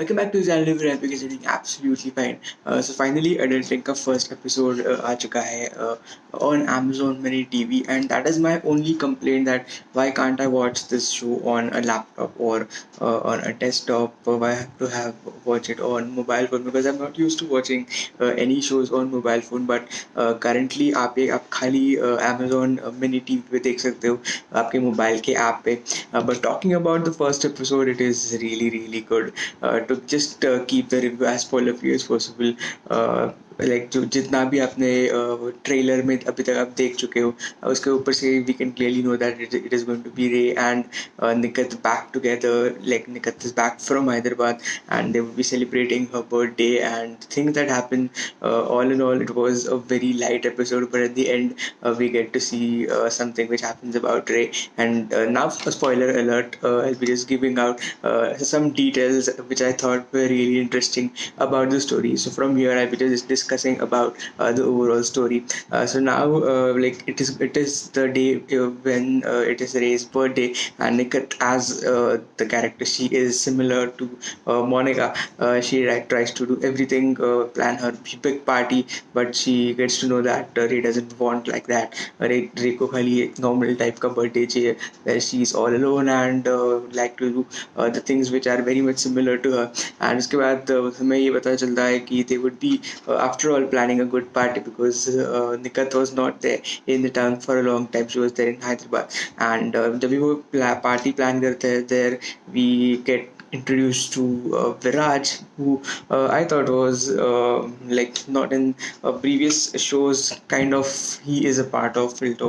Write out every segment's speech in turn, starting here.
Welcome back to the channel everyone. Epic is doing absolutely fine. So finally, Adult का first episode आ चुका है on Amazon Mini TV, and that is my only complaint, that why can't I watch this show on a laptop or on a desktop? Why I have to watch it on mobile phone? Because I'm not used to watching any shows on mobile phone. But currently आप खाली Amazon Mini TV पे देख सकते हो आपके mobile के app पे. But talking about the first episode, it is really good. To just keep the review as spoiler free as possible. Like जो जितना भी आपने ट्रेलर में अभी तक आप देख चुके हो, उसके ऊपर से we can clearly know that it is going to be Ray and Nikhat back together. Like Nikhat is back from Hyderabad and they will be celebrating her birthday and things that happen. All in all, it was a very light episode, but at the end we get to see something which happens about Ray. And now, a spoiler alert, I'll be just giving out some details which I thought were really interesting about the story. So from here I'll be just discussing about the overall story. So now, like it is the day when it is Ray's birthday, and Nikat, as the character, she is similar to Monica. She tries to do everything, plan her big party, but she gets to know that Ray doesn't want like that. Ray को खाली एक normal type का birthday चाहिए, where she is all alone and like to do the things which are very much similar to her. And उसके बाद हमें ये पता चलता है कि they would be after all planning a good party, because Nikat was not there in the town for a long time. She was there in Hyderabad. And जब भी वो party plan करते हैं, there we get introduced to Viraj, who I thought was like not in previous shows. Kind of, he is a part of Filter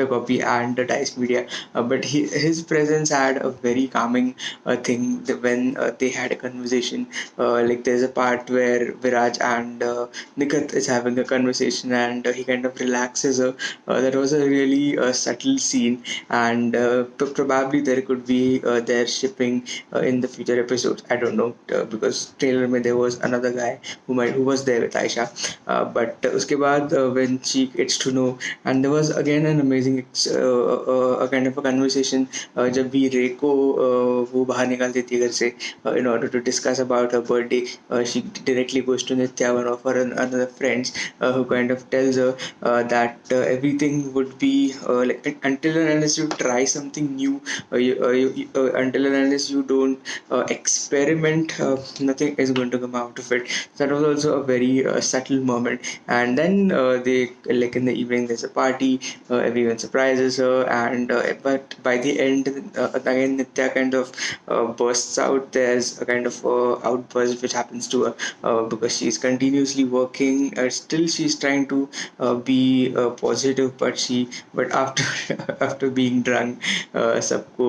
Copy and Dice Media, but his presence had a very calming thing when they had a conversation. Like there's a part where Viraj and Nikat is having a conversation, and he kind of relaxes her. That was a really subtle scene, and probably there could be their shipping in the future episodes. I don't know, because trailer में there was another guy who was there with Aisha. But उसके बाद when she gets to know, and there was again an amazing a kind of a conversation जब भी रे को वो बाहर निकाल देती है घर से in order to discuss about her birthday. She directly goes to Nitya, one of her another friends, who kind of tells her that everything would be like until and unless you try something new, until and unless you don't experiment, nothing is going to come out of it. So that was also a very subtle moment. And then they, like in the evening, there's a party, everyone surprises her, and but by the end, again Nitya kind of bursts out. There's a kind of outburst which happens to her because she's continuously working. Still she's trying to be positive, but after after being drunk, सबको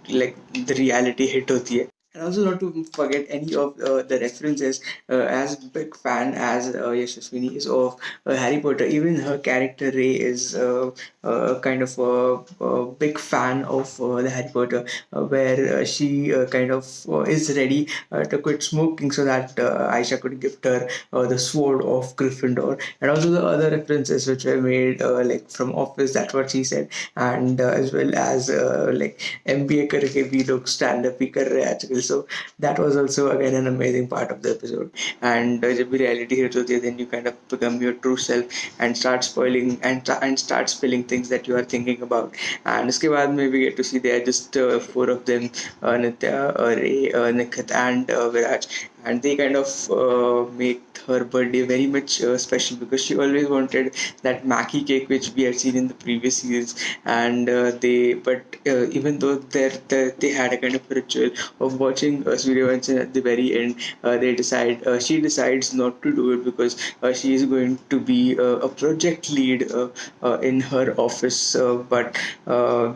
like the reality hit होती है. And also not to forget any of the references. As big fan as Yashaswini is of Harry Potter, even her character Ray is kind of a big fan of the Harry Potter, where she kind of is ready to quit smoking so that Aisha could gift her the sword of Gryffindor. And also the other references which were made, like from Office, that's what she said. And as well as like MBA करके भी लोग stand up ही कर रहे हैं आजकल. So that was also again an amazing part of the episode. And जब भी reality hits होती है, then you kind of become your true self and start spoiling and start spilling things that you are thinking about. And उसके बाद में we get to see there are just four of them, Nitya, Ray, Nikhit and Viraj. And they kind of make her birthday very much special, because she always wanted that Mackie cake which we had seen in the previous seasons. And even though they had a kind of ritual of watching Suryavanshi at the very end, she decides not to do it, because she is going to be a project lead in her office. So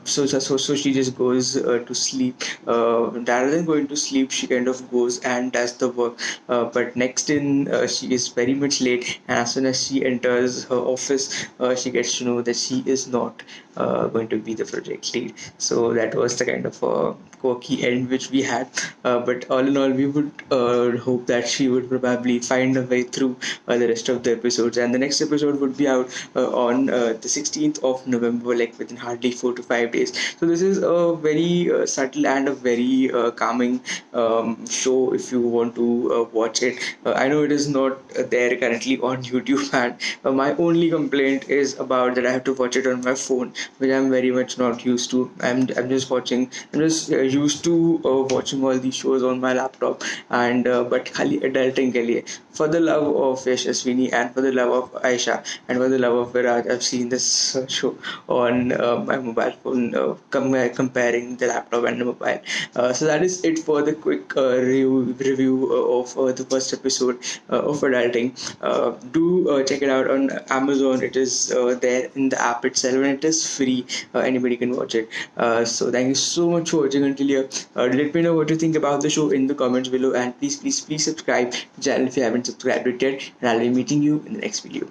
she just goes to sleep. Rather than going to sleep, she kind of goes and does the work. But next in, she is very much late, and as soon as she enters her office, she gets to know that she is not going to be the project lead. So that was the kind of quirky end which we had. But all in all, we would hope that she would probably find a way through the rest of the episodes. And the next episode would be out on the 16th of November, like within hardly 4 to 5 days. So this is a very subtle and a very calming show if you want to watch it. I know it is not there currently on YouTube, and my only complaint is about that I have to watch it on my phone, which I'm very much not used to. I'm just watching. I'm just used to watching all these shows on my laptop, and but खाली adulting के लिए, for the love of Yashaswini and for the love of Aisha and for the love of Viraj, I've seen this show on my mobile phone, comparing the laptop and the mobile. So that is it for the quick review of the first episode of Adulting. Do check it out on Amazon. It is there in the app itself, and it is free. Anybody can watch it. So thank you so much for watching until here. Let me know what you think about the show in the comments below, and please subscribe to the channel if you haven't subscribed it yet. And I'll be meeting you in the next video.